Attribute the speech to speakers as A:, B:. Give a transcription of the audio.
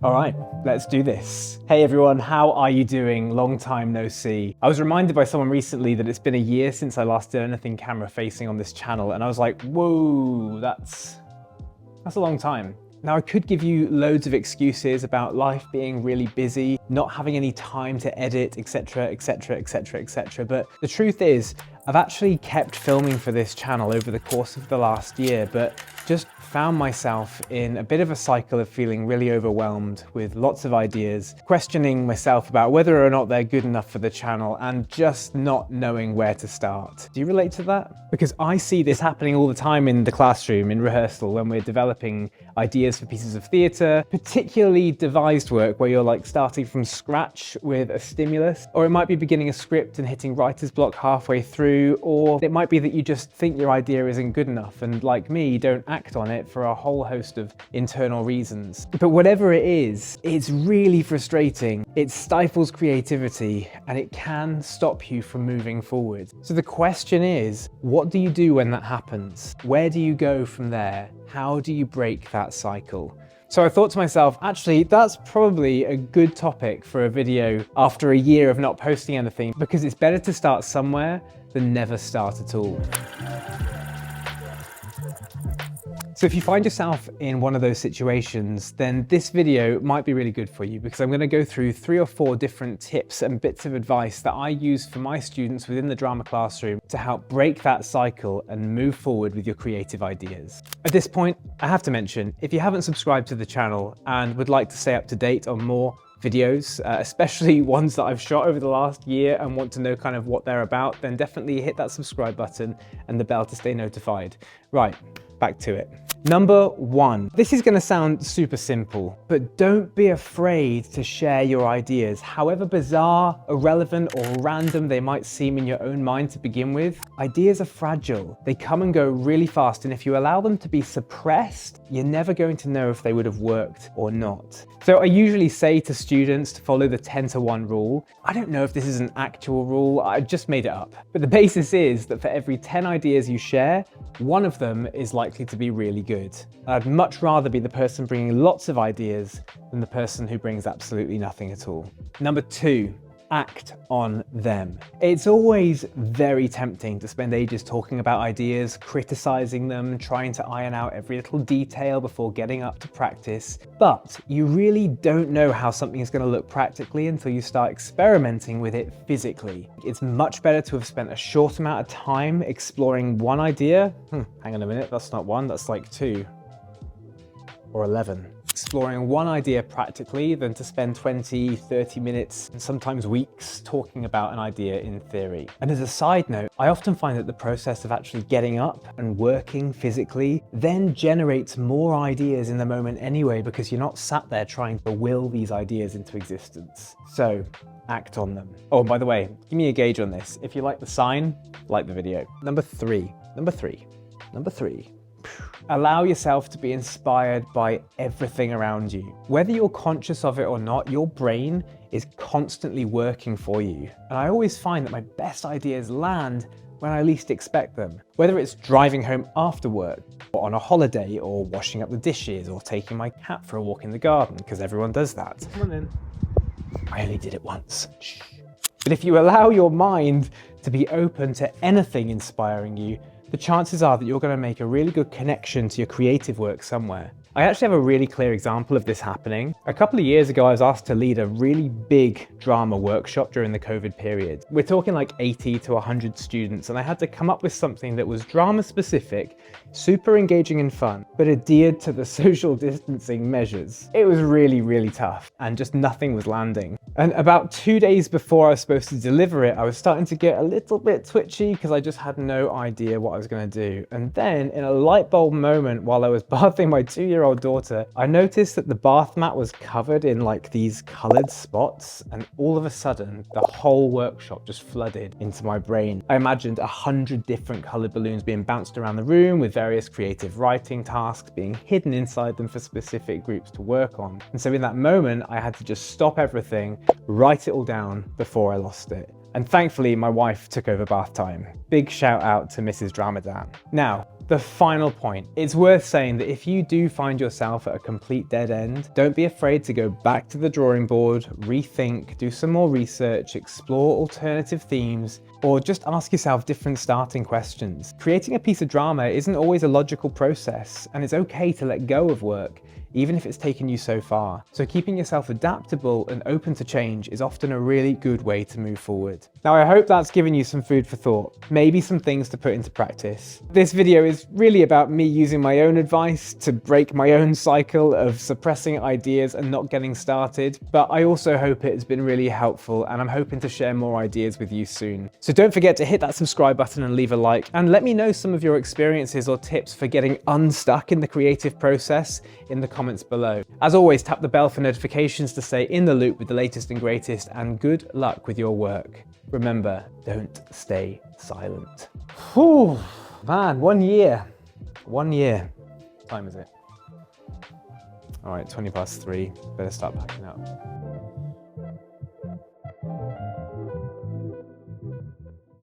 A: All right, let's do this. Hey everyone, how are you doing? Long time no see. I was reminded by someone recently that it's been a year since I last did anything camera facing on this channel, and I was like, whoa, that's a long time. Now, I could give you loads of excuses about life being really busy, not having any time to edit, etc, etc, etc, etc, but the truth is, I've actually kept filming for this channel over the course of the last year, but just found myself in a bit of a cycle of feeling really overwhelmed with lots of ideas, questioning myself about whether or not they're good enough for the channel, and just not knowing where to start. Do you relate to that? Because I see this happening all the time in the classroom, in rehearsal, when we're developing ideas for pieces of theatre, particularly devised work where you're like starting from scratch with a stimulus, or it might be beginning a script and hitting writer's block halfway through, or it might be that you just think your idea isn't good enough and, like me, don't act on it for a whole host of internal reasons. But whatever it is, it's really frustrating. It stifles creativity and it can stop you from moving forward. So the question is, what do you do when that happens? Where do you go from there? How do you break that cycle? So I thought to myself, actually, that's probably a good topic for a video after a year of not posting anything, because it's better to start somewhere than never start at all. So if you find yourself in one of those situations, then this video might be really good for you, because I'm going to go through 3 or 4 different tips and bits of advice that I use for my students within the drama classroom to help break that cycle and move forward with your creative ideas. At this point, I have to mention, if you haven't subscribed to the channel and would like to stay up to date on more videos, especially ones that I've shot over the last year and want to know kind of what they're about, then definitely hit that subscribe button and the bell to stay notified. Right, back to it. Number 1. This is going to sound super simple, but don't be afraid to share your ideas. However bizarre, irrelevant, or random they might seem in your own mind to begin with, ideas are fragile. They come and go really fast, and if you allow them to be suppressed, you're never going to know if they would have worked or not. So I usually say to students to follow the 10-to-1 rule. I don't know if this is an actual rule, I just made it up. But the basis is that for every 10 ideas you share, one of them is likely to be really good. I'd much rather be the person bringing lots of ideas than the person who brings absolutely nothing at all. Number 2. Act on them. It's always very tempting to spend ages talking about ideas, criticizing them, trying to iron out every little detail before getting up to practice. But you really don't know how something is going to look practically until you start experimenting with it physically. It's much better to have spent a short amount of time exploring one idea. Hang on a minute, that's not one, that's like 2 or 11. Exploring one idea practically than to spend 20, 30 minutes and sometimes weeks talking about an idea in theory. And as a side note, I often find that the process of actually getting up and working physically then generates more ideas in the moment anyway, because you're not sat there trying to will these ideas into existence. So act on them. Oh, and by the way, give me a gauge on this. If you like the sign, like the video. Number three. Allow yourself to be inspired by everything around you. Whether you're conscious of it or not, your brain is constantly working for you. And I always find that my best ideas land when I least expect them. Whether it's driving home after work, or on a holiday, or washing up the dishes, or taking my cat for a walk in the garden, because everyone does that. Come on in. I only did it once. Shh. But if you allow your mind to be open to anything inspiring you, the chances are that you're going to make a really good connection to your creative work somewhere. I actually have a really clear example of this happening. A couple of years ago, I was asked to lead a really big drama workshop during the COVID period. We're talking like 80 to 100 students, and I had to come up with something that was drama specific, super engaging and fun, but adhered to the social distancing measures. It was really, really tough, and just nothing was landing. And about 2 days before I was supposed to deliver it, I was starting to get a little bit twitchy because I just had no idea what I was going to do. And then in a light bulb moment while I was bathing my 2-year-old daughter, I noticed that the bath mat was covered in like these colored spots, and all of a sudden the whole workshop just flooded into my brain. I imagined 100 different colored balloons being bounced around the room with various creative writing tasks being hidden inside them for specific groups to work on. And so in that moment, I had to just stop everything, write it all down before I lost it. And thankfully, my wife took over bath time. Big shout out to Mrs. Dramadan. Now, The final point. It's worth saying that if you do find yourself at a complete dead end, don't be afraid to go back to the drawing board, rethink, do some more research, explore alternative themes, or just ask yourself different starting questions. Creating a piece of drama isn't always a logical process, and it's okay to let go of work, even if it's taken you so far. So keeping yourself adaptable and open to change is often a really good way to move forward. Now, I hope that's given you some food for thought, maybe some things to put into practice. This video is really about me using my own advice to break my own cycle of suppressing ideas and not getting started, but I also hope it's been really helpful, and I'm hoping to share more ideas with you soon. So don't forget to hit that subscribe button and leave a like, and let me know some of your experiences or tips for getting unstuck in the creative process in the comments below. As always, tap the bell for notifications to stay in the loop with the latest and greatest, and good luck with your work. Remember, don't stay silent. Whew, man, 1 year. 1 year. What time is it? All right, 3:20. Better start packing up.